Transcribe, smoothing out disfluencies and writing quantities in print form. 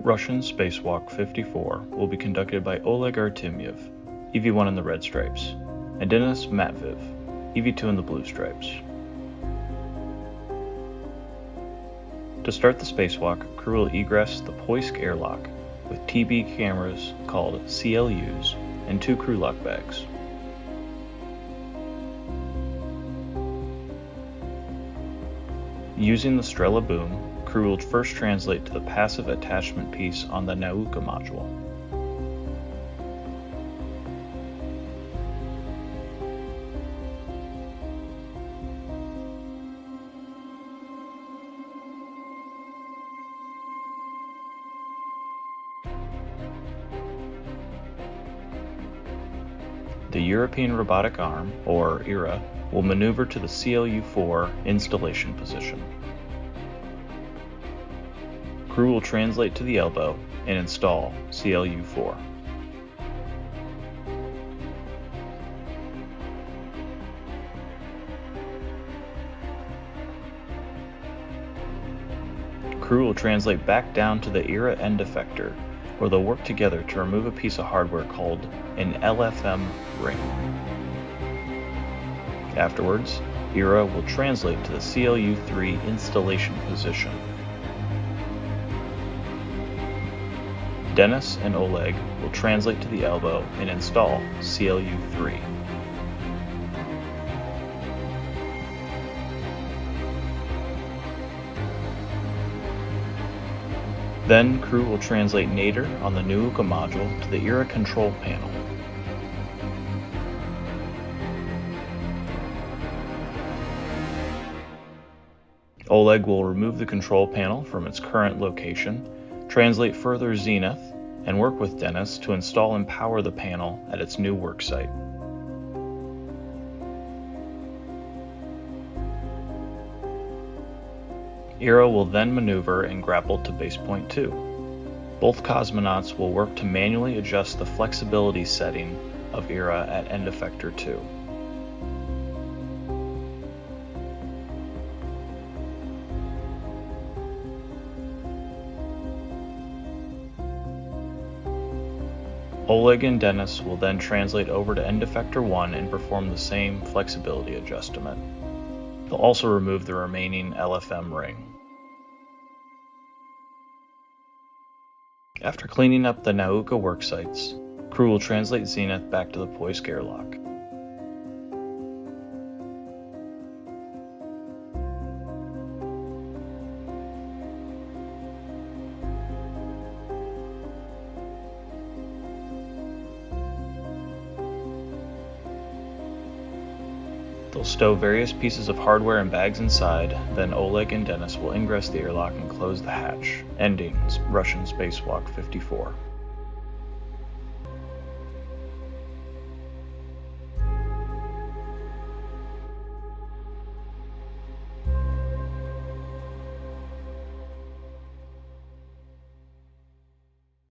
Russian Spacewalk 54 will be conducted by Oleg Artemyev, EV-1 in the red stripes, and Denis Matveev, EV-2 in the blue stripes. To start the spacewalk, crew will egress the Poisk airlock with TB cameras called CLUs and 2 crew lock bags. Using the Strela boom, crew will first translate to the passive attachment piece on the Nauka module. The European Robotic Arm, or ERA, will maneuver to the CLU-4 installation position. Crew will translate to the elbow and install CLU-4. Crew will translate back down to the ERA end effector, where they'll work together to remove a piece of hardware called an LFM ring. Afterwards, ERA will translate to the CLU-3 installation position. Denis and Oleg will translate to the elbow and install CLU-3. Then, crew will translate Nader on the Nauka module to the ERA control panel. Oleg will remove the control panel from its current location, translate further Zenith, and work with Denis to install and power the panel at its new worksite. ERA will then maneuver and grapple to base point 2. Both cosmonauts will work to manually adjust the flexibility setting of ERA at end effector 2. Oleg and Denis will then translate over to end effector 1 and perform the same flexibility adjustment. They'll also remove the remaining LFM ring. After cleaning up the Nauka worksites, crew will translate Zenith back to the Poisk airlock. They'll stow various pieces of hardware and bags inside, then Oleg and Denis will ingress the airlock and close the hatch, ending Russian Spacewalk 54.